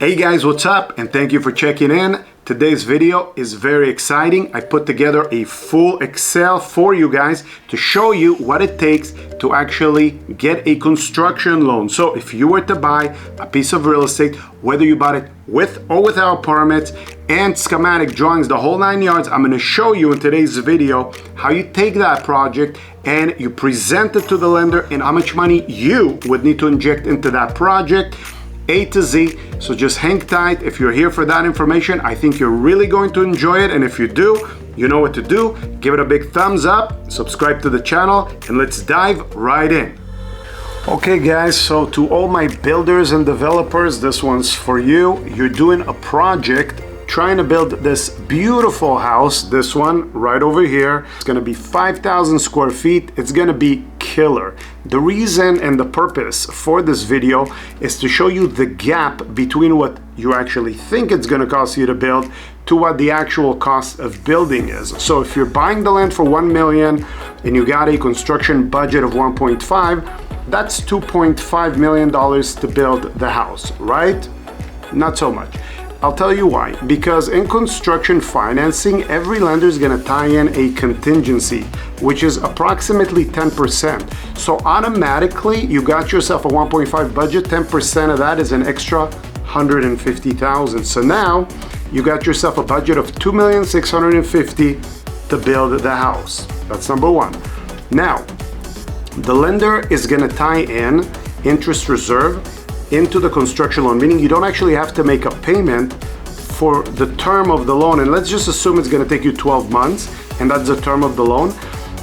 Hey guys, what's up? And thank you for checking in. Today's video is very exciting. I put together a full Excel for you guys to show you what it takes to actually get a construction loan. So if you were to buy a piece of real estate, whether you bought it with or without permits and schematic drawings, the whole 9 yards, I'm going to show you in today's video how you take that project and you present it to the lender and how much money you would need to inject into that project, A to Z. So just hang tight. If you're here for that information, I think you're really going to enjoy it. And if you do, you know what to do. Give it a big thumbs up, subscribe to the channel, and let's dive right in. Okay guys, so to all my builders and developers, this one's for you. You're doing a project trying to build this beautiful house, this one right over here. It's gonna be 5,000 square feet. It's gonna be killer. The reason and the purpose for this video is to show you the gap between what you actually think it's gonna cost you to build to what the actual cost of building is. So if you're buying the land for 1 million and you got a construction budget of 1.5, that's $2.5 million to build the house, right? Not so much. I'll tell you why. Because in construction financing, every lender is going to tie in a contingency, which is approximately 10%. So automatically, you got yourself a 1.5 budget. 10% of that is an extra $150,000. So now you got yourself a budget of $2,650,000 to build the house. That's number one. Now, the lender is going to tie in interest reserve into the construction loan, meaning you don't actually have to make a payment for the term of the loan. And let's just assume it's going to take you 12 months, and that's the term of the loan.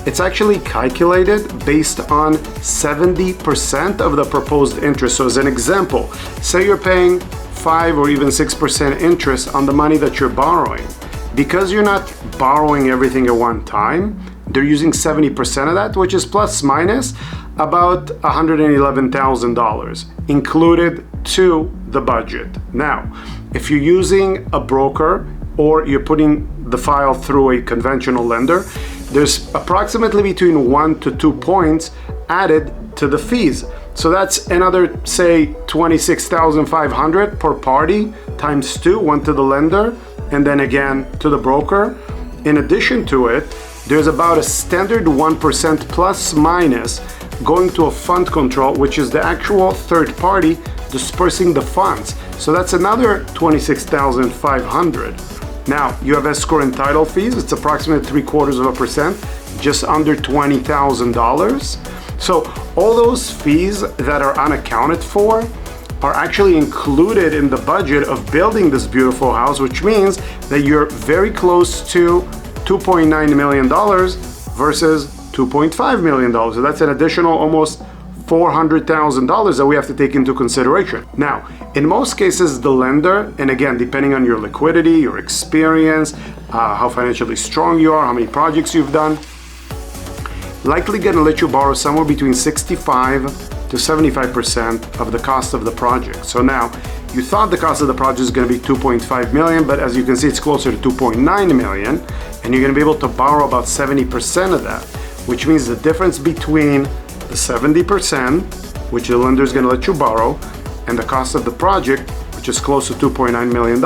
It's actually calculated based on 70% of the proposed interest. So as an example, say you're paying 5 or even 6% interest on the money that you're borrowing. Because you're not borrowing everything at one time, they're using 70% of that, which is plus minus about $111,000 included to the budget. Now, if you're using a broker or you're putting the file through a conventional lender, there's approximately between 1 to 2 points added to the fees. So that's another, say, $26,500 per party times 2, one to the lender and then again to the broker. In addition to it, there's about a standard 1% plus minus going to a fund control, which is the actual third party dispersing the funds. So that's another $26,500. Now you have escrow and title fees. It's approximately 0.75%, just under $20,000. So all those fees that are unaccounted for are actually included in the budget of building this beautiful house, which means that you're very close to $2.9 million versus $2.5 million. So that's an additional almost $400,000 that we have to take into consideration. Now, in most cases, the lender, and again, depending on your liquidity, your experience, how financially strong you are, how many projects you've done, likely gonna let you borrow somewhere between 65 to 75% of the cost of the project. So now, you thought the cost of the project is going to be 2.5 million, but as you can see, it's closer to 2.9 million, and you're going to be able to borrow about 70% of that, which means the difference between the 70%, which the lender is going to let you borrow, and the cost of the project, which is close to $2.9 million,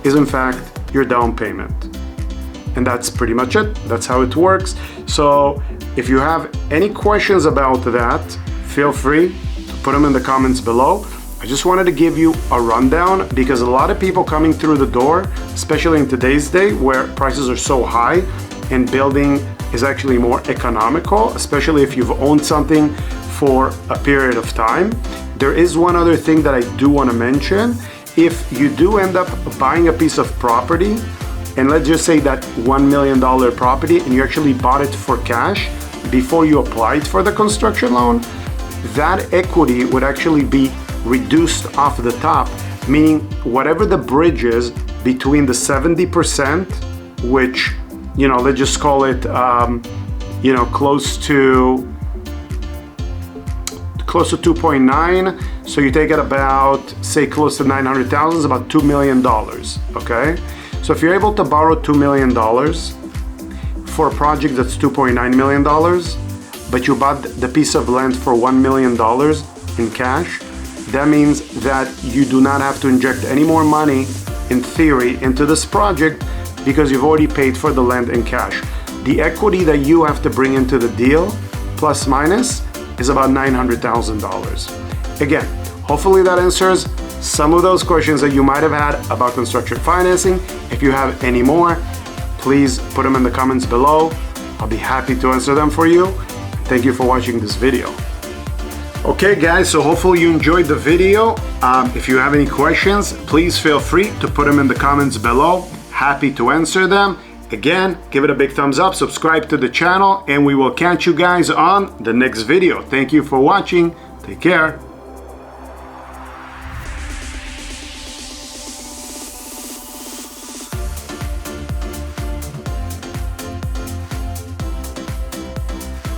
is in fact your down payment. And that's pretty much it. That's how it works. So if you have any questions about that, feel free to put them in the comments below. I just wanted to give you a rundown because a lot of people coming through the door, especially in today's day where prices are so high and building is actually more economical, especially if you've owned something for a period of time. There is one other thing that I do want to mention. If you do end up buying a piece of property, and let's just say that $1 million property, and you actually bought it for cash before you applied for the construction loan, that equity would actually be reduced off the top, meaning whatever the bridge is between the 70%, which, let's just call it, close to 2.9. So you take it about, say, close to 900,000, about $2 million, okay? So if you're able to borrow $2 million for a project that's $2.9 million, but you bought the piece of land for $1 million in cash, that means that you do not have to inject any more money, in theory, into this project because you've already paid for the land in cash. The equity that you have to bring into the deal, plus minus, is about $900,000. Again, hopefully that answers some of those questions that you might have had about construction financing. If you have any more, please put them in the comments below. I'll be happy to answer them for you. Thank you for watching this video. Okay guys, so hopefully you enjoyed the video. If you have any questions, please feel free to put them in the comments below. Happy to answer them. Again, give it a big thumbs up, subscribe to the channel, and we will catch you guys on the next video. Thank you for watching. Take care.